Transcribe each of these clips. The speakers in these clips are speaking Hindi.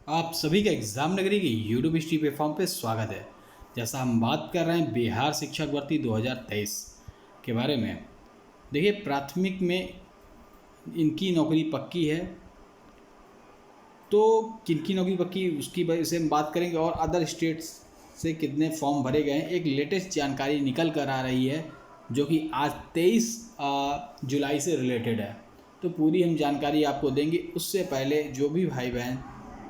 आप सभी का एग्ज़ाम नगरी के यूट्यूब हिस्ट्री प्लेटफॉर्म पे स्वागत है। जैसा हम बात कर रहे हैं बिहार शिक्षक भर्ती 2023 के बारे में। देखिए, प्राथमिक में इनकी नौकरी पक्की है, तो किनकी नौकरी पक्की उसकी वजह से हम बात करेंगे और अदर स्टेट्स से कितने फॉर्म भरे गए हैं। एक लेटेस्ट जानकारी निकल कर आ रही है जो कि आज 23 जुलाई से रिलेटेड है, तो पूरी हम जानकारी आपको देंगे। उससे पहले जो भी भाई बहन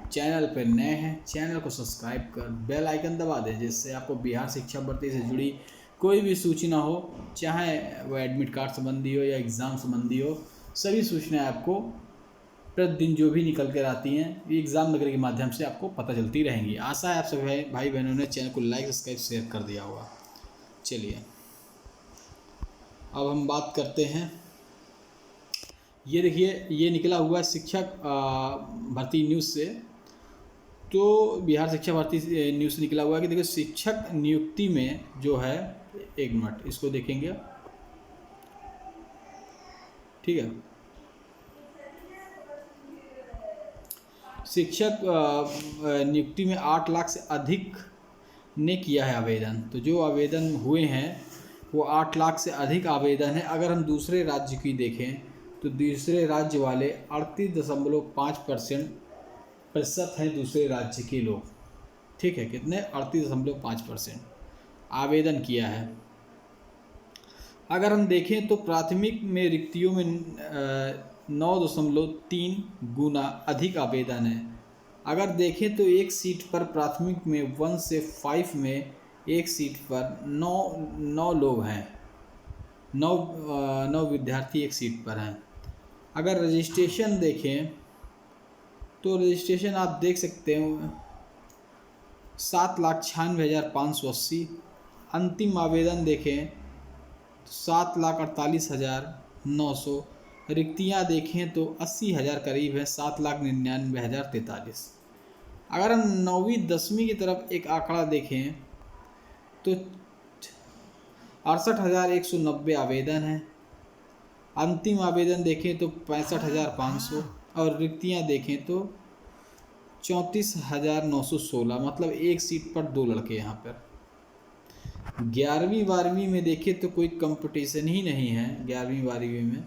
चैनल पर नए हैं, चैनल को सब्सक्राइब कर बेल आइकन दबा दें, जिससे आपको बिहार शिक्षा भर्ती से जुड़ी कोई भी सूचना हो, चाहे वो एडमिट कार्ड संबंधी हो या एग्ज़ाम संबंधी हो, सभी सूचनाएं आपको प्रतिदिन जो भी निकल कर आती हैं ये एग्ज़ाम नगर के माध्यम से आपको पता चलती रहेंगी। आशा है आप सभी भाई बहनों ने चैनल को लाइक सब्सक्राइब शेयर कर दिया होगा। चलिए अब हम बात करते हैं। ये देखिए, ये निकला हुआ शिक्षक भर्ती न्यूज़ से। तो बिहार शिक्षा भर्ती न्यूज़ से निकला हुआ है कि देखिए, शिक्षक नियुक्ति में जो है, एक मिनट इसको देखेंगे, ठीक है। शिक्षक नियुक्ति में 8 लाख से अधिक ने किया है आवेदन। तो जो आवेदन हुए हैं वो 8 लाख से अधिक आवेदन है। अगर हम दूसरे राज्य की देखें तो दूसरे राज्य वाले 38.5% हैं दूसरे राज्य के लोग, ठीक है। कितने? 38.5% आवेदन किया है। अगर हम देखें तो प्राथमिक में रिक्तियों में 9.3 गुना अधिक आवेदन है। अगर देखें तो एक सीट पर प्राथमिक में 1 से 5 में एक सीट पर 9 लोग हैं, 9 विद्यार्थी एक सीट पर हैं। अगर रजिस्ट्रेशन देखें तो रजिस्ट्रेशन आप देख सकते हो 7,96,580। अंतिम आवेदन देखें तो 7,48,900। रिक्तियाँ देखें तो 80,000 करीब है, 7,99,043। अगर हम 9वीं 10वीं की तरफ एक आंकड़ा देखें तो 68,190 आवेदन हैं। अंतिम आवेदन देखें तो 65,500 और रिक्तियाँ देखें तो 34,916। मतलब एक सीट पर 2 लड़के। यहाँ पर 11वीं 12वीं में देखें तो कोई कंपटीशन ही नहीं है। 11वीं 12वीं में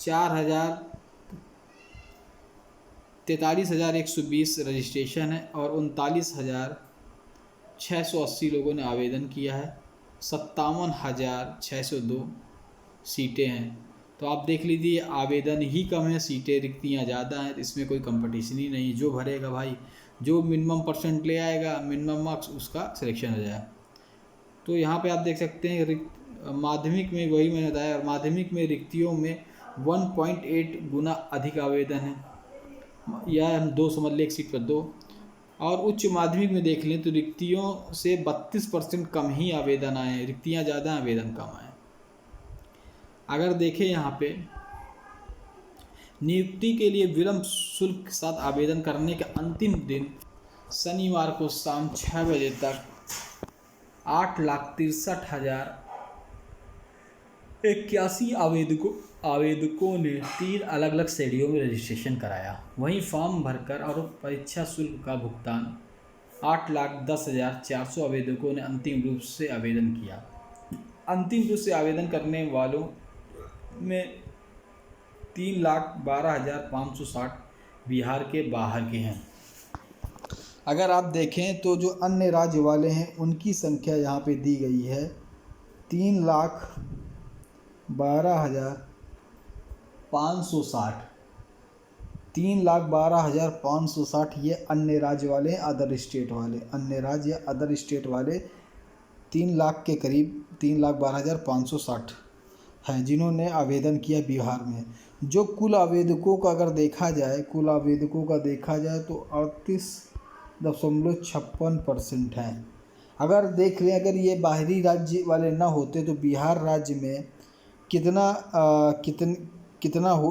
43,120 रजिस्ट्रेशन है और 39,680 लोगों ने आवेदन किया है। 57,602 सीटें हैं। तो आप देख लीजिए, आवेदन ही कम है, सीटें रिक्तियाँ ज़्यादा हैं। इसमें कोई कंपटीशन ही नहीं। जो भरेगा भाई, जो मिनिमम परसेंट ले आएगा, मिनिमम मार्क्स, उसका सिलेक्शन हो जाए। तो यहाँ पे आप देख सकते हैं माध्यमिक में, वही मैंने बताया, माध्यमिक में रिक्तियों में 1.8 गुना अधिक आवेदन है, या हम 2 समझ लें, एक सीट पर 2। और उच्च माध्यमिक में देख लें तो रिक्तियों से 32% कम ही आवेदन आए हैं। रिक्तियाँ ज़्यादा, आवेदन कम आए। अगर देखें यहाँ पे नियुक्ति के लिए विलम्ब शुल्क के साथ आवेदन करने के अंतिम दिन शनिवार को शाम 6 बजे तक 8,63,081 आवेदकों ने 3 अलग अलग श्रेणियों में रजिस्ट्रेशन कराया। वहीं फॉर्म भरकर और परीक्षा शुल्क का भुगतान 8,10,400 आवेदकों ने अंतिम रूप से आवेदन किया। अंतिम रूप से आवेदन करने वालों में 3,12,560 बिहार के बाहर के हैं। अगर आप देखें तो जो अन्य राज्य वाले हैं उनकी संख्या यहाँ पे दी गई है 3,12,560। 3,12,560 ये अन्य राज्य वाले हैं, अदर स्टेट वाले। अन्य राज्य या अदर स्टेट वाले 3 लाख के करीब, 3,12,560 हैं जिन्होंने आवेदन किया बिहार में। जो कुल आवेदकों का अगर देखा जाए, कुल आवेदकों का देखा जाए तो 38.56% हैं। अगर देख लें, अगर ये बाहरी राज्य वाले ना होते तो बिहार राज्य में कितना वो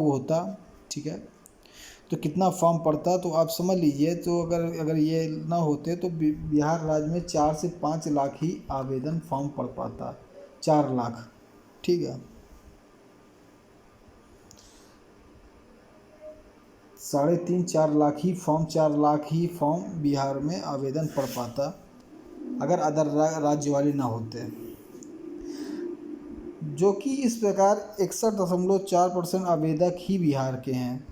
होता, ठीक है, तो कितना फॉर्म पड़ता, तो आप समझ लीजिए। तो अगर ये ना होते तो बिहार राज्य में 4 से 5 लाख ही आवेदन फॉर्म पड़ पाता, 4 लाख, ठीक है। 3.5-4 लाख ही फॉर्म 4 लाख ही फॉर्म बिहार में आवेदन पड़ पाता अगर अदर राज्य वाले ना होते, जो कि इस प्रकार 61.4% आवेदक ही बिहार के हैं।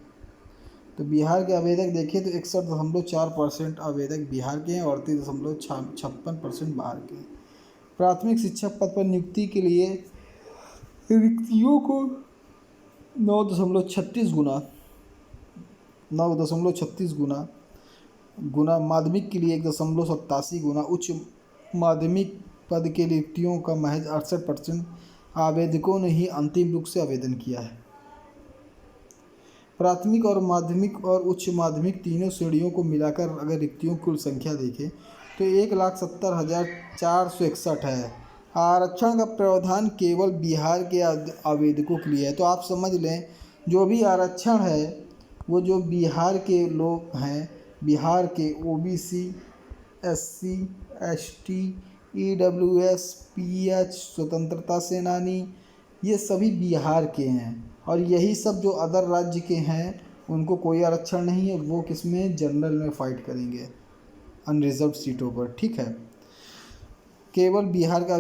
तो बिहार के आवेदक देखें तो 61.4% आवेदक बिहार के हैं और 38.56% बाहर के हैं। प्राथमिक शिक्षक पद पर नियुक्ति के लिए रिक्तियों को 9.36 गुना माध्यमिक के लिए 1.87 गुना, उच्च माध्यमिक पद के रिक्तियों का महज 68% आवेदकों ने ही अंतिम रूप से आवेदन किया है। प्राथमिक और माध्यमिक और उच्च माध्यमिक तीनों श्रेणियों को मिलाकर अगर रिक्तियों की कुल संख्या देखें तो 1,70,461 है। आरक्षण का प्रावधान केवल बिहार के आवेदकों के लिए है। तो आप समझ लें, जो भी आरक्षण है वो जो बिहार के लोग हैं, बिहार के OBC, SC, ST, EWS, pH, स्वतंत्रता सेनानी, ये सभी बिहार के हैं। और यही सब जो अदर राज्य के हैं उनको कोई आरक्षण नहीं है, वो किस में, जनरल में फाइट करेंगे अनरिजर्व सीटों पर। ठीक है, केवल बिहार के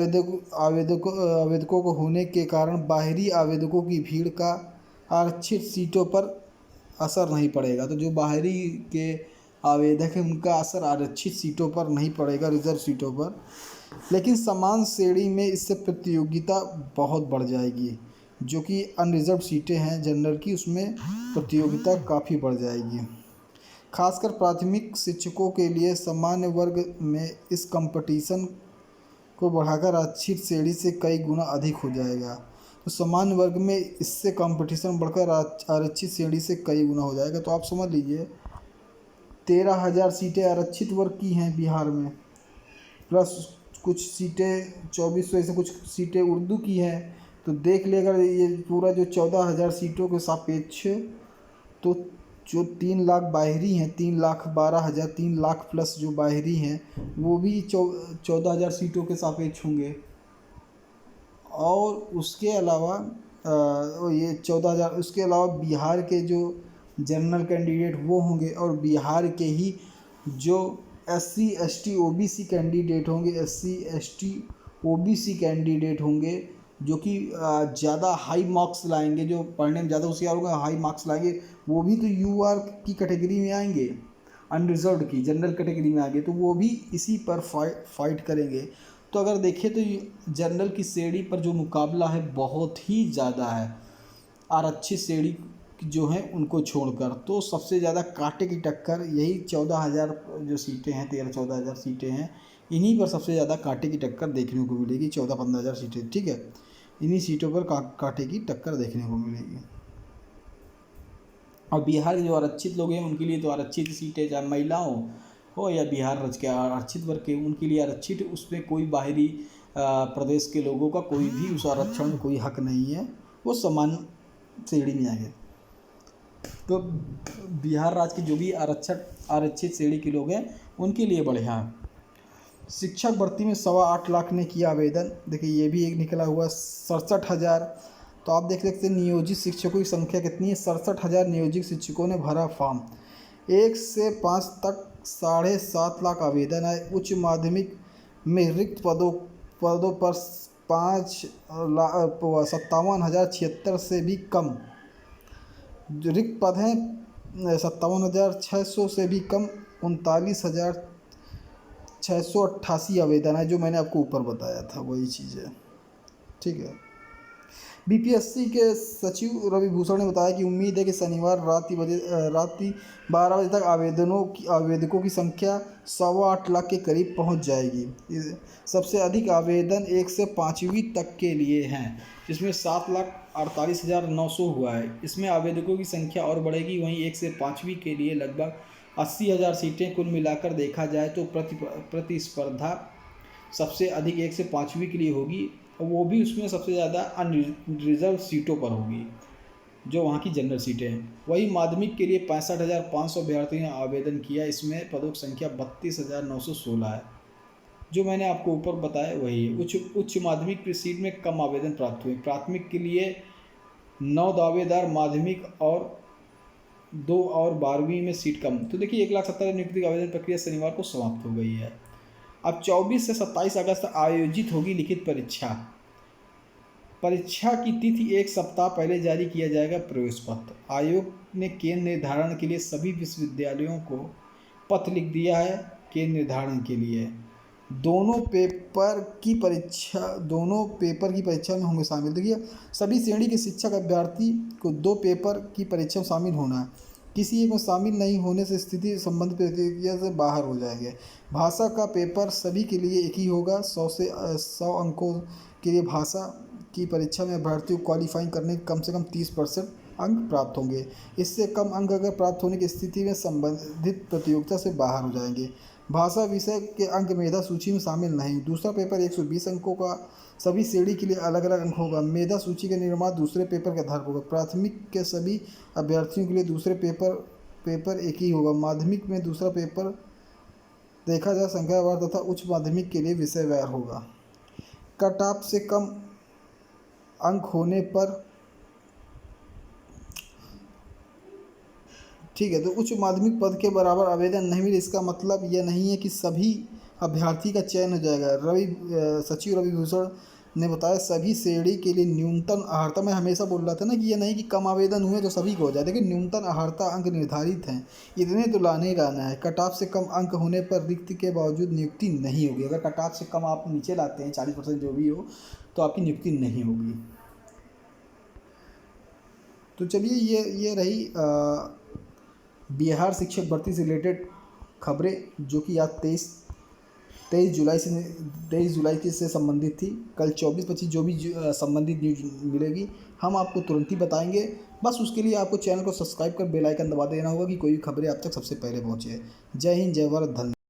आवेदकों को होने के कारण बाहरी आवेदकों की भीड़ का आरक्षित सीटों पर असर नहीं पड़ेगा। तो जो बाहरी के आवेदक हैं उनका असर आरक्षित सीटों पर नहीं पड़ेगा, रिजर्व सीटों पर। लेकिन समान श्रेणी में इससे प्रतियोगिता बहुत बढ़ जाएगी। जो कि अनरिजर्व सीटें हैं जनरल की, उसमें प्रतियोगिता काफ़ी बढ़ जाएगी। खासकर प्राथमिक शिक्षकों के लिए सामान्य वर्ग में इस कंपटीशन को बढ़ाकर आरक्षित श्रेणी से कई गुना अधिक हो जाएगा। तो सामान्य वर्ग में इससे कंपटीशन बढ़कर आरक्षित श्रेणी से कई गुना हो जाएगा। तो आप समझ लीजिए 13,000 सीटें आरक्षित वर्ग की हैं बिहार में, प्लस कुछ सीटें 2400 ऐसे कुछ सीटें उर्दू की हैं। तो देख ले अगर ये पूरा जो 14,000 सीटों के सापेक्ष, तो जो 3 लाख बाहरी हैं, 3,12,000, 3 लाख प्लस जो बाहरी हैं वो भी 14,000 सीटों के सापेक्ष होंगे। और उसके अलावा ये 14,000, उसके अलावा बिहार के जो जनरल कैंडिडेट वो होंगे, और बिहार के ही जो SC ST OBC कैंडिडेट होंगे, SC ST OBC कैंडिडेट होंगे, जो कि ज़्यादा हाई मार्क्स लाएंगे, जो पढ़ने में ज़्यादा होशियार होंगे, हाई मार्क्स लाएंगे, वो भी तो UR की कैटेगरी में आएंगे, अनरिजर्व्ड की जनरल कैटेगरी में आएंगे। तो वो भी इसी पर फाइट करेंगे। तो अगर देखें तो जनरल की श्रेणी पर जो मुकाबला है बहुत ही ज़्यादा है आरक्षित श्रेणी जो हैं उनको छोड़कर। तो सबसे ज़्यादा कांटे की टक्कर यही 14,000 जो सीटें हैं, 13-14,000 सीटें हैं, इन्हीं पर सबसे ज़्यादा कांटे की टक्कर देखने को मिलेगी। 14-15,000 सीटें, ठीक है, इन्हीं सीटों पर कांटे की टक्कर देखने को मिलेगी। और बिहार के जो आरक्षित लोग हैं उनके लिए तो आरक्षित सीटें, चाहे महिलाओं हो या बिहार राज्य के आरक्षित वर्ग के, उनके लिए आरक्षित, उसमें कोई बाहरी प्रदेश के लोगों का कोई भी उस आरक्षण में कोई हक नहीं है, वो समान श्रेणी में आएंगे। तो बिहार राज्य के जो भी आरक्षित श्रेणी के लोग हैं उनके लिए बढ़िया है। शिक्षक भर्ती में 8.25 लाख ने किया आवेदन। देखिए ये भी एक निकला हुआ 67,000। तो आप देख सकते हैं नियोजित शिक्षकों की संख्या कितनी है, 67,000 नियोजित शिक्षकों ने भरा फॉर्म। 1 से 5 तक 7.5 लाख आवेदन आए। उच्च माध्यमिक में रिक्त पदों पर 57,076 से भी कम रिक्त पद हैं, 57,600 से भी कम 39,688 आवेदन है, जो मैंने आपको ऊपर बताया था वही चीज़ है। ठीक है, बीपीएससी के सचिव रवि भूषण ने बताया कि उम्मीद है कि शनिवार रात 12 बजे तक आवेदकों की संख्या 8.25 लाख के करीब पहुंच जाएगी। सबसे अधिक आवेदन 1 से 5वीं तक के लिए हैं, जिसमें 7,48,900 हुआ है। इसमें आवेदकों की संख्या और बढ़ेगी। वहीं 1 से 5वीं के लिए लगभग 80,000 सीटें कुल मिलाकर देखा जाए तो प्रतिस्पर्धा सबसे अधिक 1 से 5वीं के लिए होगी, और वो भी उसमें सबसे ज़्यादा अनरिजर्व सीटों पर होगी, जो वहाँ की जनरल सीटें हैं। वही माध्यमिक के लिए 65,500 अभ्यर्थियों ने आवेदन किया। इसमें पदों की संख्या 32,916 है, जो मैंने आपको ऊपर बताया वही है। उच्च माध्यमिक की सीट में कम आवेदन प्राप्त हुए। प्राथमिक के लिए 9 दावेदार, माध्यमिक और 2 और 12वीं में सीट कम। तो देखिए 1,70,000 नियुक्ति की आवेदन प्रक्रिया शनिवार को समाप्त हो गई है। अब 24 से 27 अगस्त तक आयोजित होगी लिखित परीक्षा। परीक्षा की तिथि एक सप्ताह पहले जारी किया जाएगा प्रवेश पत्र। आयोग ने केंद्र निर्धारण के लिए सभी विश्वविद्यालयों को पत्र लिख दिया है। केंद्र निर्धारण के लिए दोनों पेपर की परीक्षा में होंगे शामिल। देखिए सभी श्रेणी के शिक्षक अभ्यर्थी को 2 पेपर की परीक्षा में शामिल होना है। किसी एक में शामिल नहीं होने से स्थिति संबंधित प्रतियोगिता से बाहर हो जाएंगे। भाषा का पेपर सभी के लिए एक ही होगा। 100 अंकों के लिए भाषा की परीक्षा में अभ्यर्थी को क्वालिफाइंग करने के कम से कम 30% अंक प्राप्त होंगे। इससे कम अंक अगर प्राप्त होने की स्थिति में संबंधित प्रतियोगिता से बाहर हो जाएंगे। भाषा विषय के अंक मेधा सूची में शामिल नहीं। दूसरा पेपर 120 अंकों का सभी श्रेणी के लिए अलग अलग अंक होगा। मेधा सूची का निर्माण दूसरे पेपर के आधार पर होगा। प्राथमिक के सभी अभ्यर्थियों के लिए दूसरे पेपर एक ही होगा। माध्यमिक में दूसरा पेपर देखा जा संख्यावार तथा उच्च माध्यमिक के लिए विषयवार होगा। कट ऑफ से कम अंक होने पर ठीक है, तो उच्च माध्यमिक पद के बराबर आवेदन नहीं मिले इसका मतलब यह नहीं है कि सभी अभ्यर्थी का चयन हो जाएगा। सचिव रवि भूषण ने बताया सभी श्रेणी के लिए न्यूनतम अर्हता, मैं हमेशा बोल रहा था ना कि ये नहीं कि कम आवेदन हुए तो सभी को हो जाए। देखिए न्यूनतम अर्हता अंक निर्धारित हैं, इतने तो लाने ही लाना है। कट ऑफ से कम अंक होने पर रिक्त के बावजूद नियुक्ति नहीं होगी। अगर कट ऑफ से कम आप नीचे लाते हैं 40% जो भी हो तो आपकी नियुक्ति नहीं होगी। तो चलिए ये रही बिहार शिक्षक भर्ती से रिलेटेड खबरें जो कि आज 23 जुलाई से संबंधित थी। कल 24-25 जो भी संबंधित न्यूज मिलेगी हम आपको तुरंत ही बताएंगे। बस उसके लिए आपको चैनल को सब्सक्राइब कर बेल आइकन दबा देना होगा कि कोई भी खबरें आप तक सबसे पहले पहुंचे। जय हिंद, जय भारत, धन्यवाद।